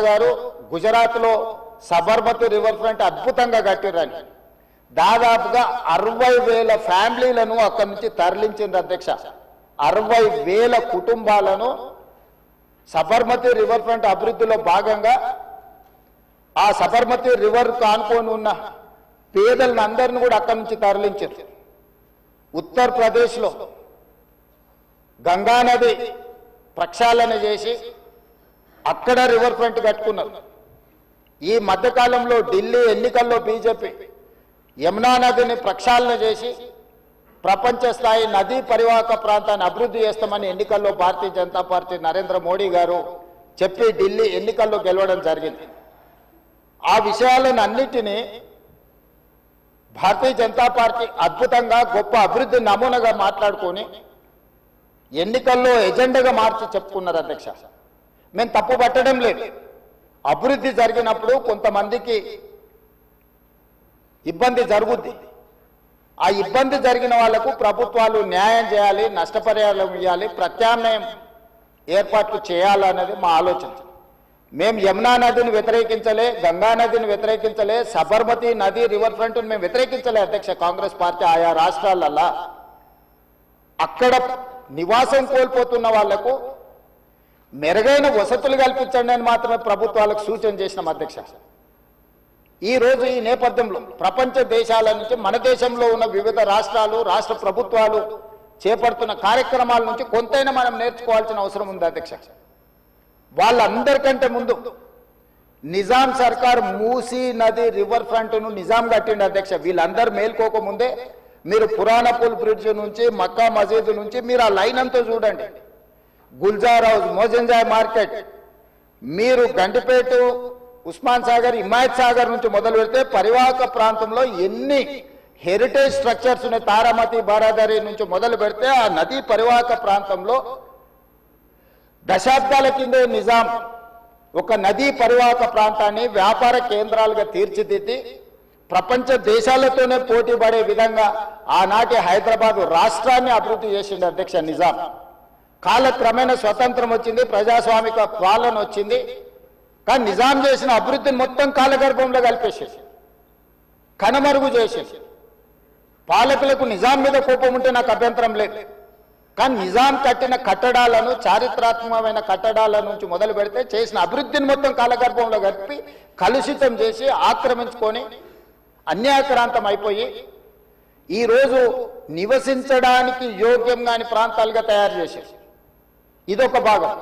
గారు గుజరాత్లో Sabarmati river front అద్భుతంగా కట్టిరని దాదాపుగా 60,000 ఫ్యామిలీలను అక్కడి నుంచి తరలించింది అధ్యక్ష. 60,000 కుటుంబాలను సబర్మతి రివర్ ఫ్రంట్ అభివృద్ధిలో భాగంగా ఆ సబర్మతి రివర్ కానుకొని ఉన్న పేదలను అందరిని కూడా అక్కడి నుంచి తరలించారు. ఉత్తరప్రదేశ్లో గంగా నది ప్రక్షాళన చేసి అక్కడ రివర్ ఫ్రంట్ కట్టుకున్నారు. ఈ మధ్యకాలంలో ఢిల్లీ ఎన్నికల్లో బీజేపీ యమునా నదిని ప్రక్షాళన చేసి ప్రపంచ స్థాయి నదీ పరివాహక ప్రాంతాన్ని అభివృద్ధి చేస్తామని ఎన్నికల్లో భారతీయ జనతా పార్టీ నరేంద్ర మోడీ గారు చెప్పి ఢిల్లీ ఎన్నికల్లో గెలవడం జరిగింది. ఆ విషయాలను అన్నిటినీ భారతీయ జనతా పార్టీ అద్భుతంగా గొప్ప అభివృద్ధి నమూనాగా మాట్లాడుకొని ఎన్నికల్లో ఎజెండాగా మార్చి చెప్పుకున్నారు అధ్యక్ష. మేము తప్పు పట్టడం లేదు. అభివృద్ధి జరిగినప్పుడు కొంతమందికి ఇబ్బంది జరుగుద్ది. ఆ ఇబ్బంది జరిగిన వాళ్లకు ప్రభుత్వాలు న్యాయం చేయాలి, నష్టపరిహారం ఇవ్వాలి, ప్రత్యామ్నాయం ఏర్పాట్లు చేయాలన్నది మా ఆలోచన. మేము యమునా నదిని వ్యతిరేకించలే, గంగా నదిని వ్యతిరేకించలే, సబర్మతి నది రివర్ ఫ్రంట్ మేము వ్యతిరేకించలే అధ్యక్ష. కాంగ్రెస్ పార్టీ ఆయా రాష్ట్రాలల్లో అక్కడ నివాసం కోల్పోతున్న వాళ్లకు మెరుగైన వసతులు కల్పించండి అని మాత్రమే ప్రభుత్వాలకు సూచన చేసినాం అధ్యక్ష. ఈరోజు ఈ నేపథ్యంలో ప్రపంచ దేశాల నుంచి మన దేశంలో ఉన్న వివిధ రాష్ట్రాలు, రాష్ట్ర ప్రభుత్వాలు చేపడుతున్న కార్యక్రమాల నుంచి కొంతైనా మనం నేర్చుకోవాల్సిన అవసరం ఉంది అధ్యక్ష. వాళ్ళందరికంటే ముందు నిజాం సర్కార్ మూసీ నది రివర్ ఫ్రంట్ను నిజాం కట్టిండి అధ్యక్ష. వీళ్ళందరూ మేల్కోకముందే మీరు పురాణపూల్ బ్రిడ్జ్ నుంచి మక్కా మసీదు నుంచి మీరు ఆ లైన్ అంతా చూడండి. గుల్జార్ హౌస్, మోజంజాయ్ మార్కెట్, మీరు గండిపేట, ఉస్మాన్ సాగర్, హిమాయత్ సాగర్ నుంచి మొదలు పెడితే పరివాహక ప్రాంతంలో ఎన్ని హెరిటేజ్ స్ట్రక్చర్స్ ఉన్నాయి. తారామతి, బారాదరి నుంచి మొదలు పెడితే ఆ నదీ పరివాహక ప్రాంతంలో దశాబ్దాల కిందే నిజాం ఒక నదీ పరివాహక ప్రాంతాన్ని వ్యాపార కేంద్రాలుగా తీర్చిదిద్ది ప్రపంచ దేశాలతోనే పోటీ పడే విధంగా ఆనాటి హైదరాబాద్ రాష్ట్రాన్ని అభివృద్ధి చేసింది అధ్యక్ష నిజాం. కాలక్రమేణా స్వతంత్రం వచ్చింది, ప్రజాస్వామిక పాలన వచ్చింది. కానీ నిజాం చేసిన అభివృద్ధిని మొత్తం కాలగర్భంలో కలిపేసేసి కనుమరుగు చేసేసి పాలకులకు నిజాం మీద కోపం ఉంటే నాకు అభ్యంతరం లేదు. కానీ నిజాం కట్టిన కట్టడాలను, చారిత్రాత్మకమైన కట్టడాల నుంచి మొదలు పెడితే చేసిన అభివృద్ధిని మొత్తం కాలగర్భంలో కలిపి కలుషితం చేసి ఆక్రమించుకొని అన్యాయక్రాంతం అయిపోయి ఈరోజు నివసించడానికి యోగ్యం కాని ప్రాంతాలుగా తయారు చేసేసి ఇదొక భాగం.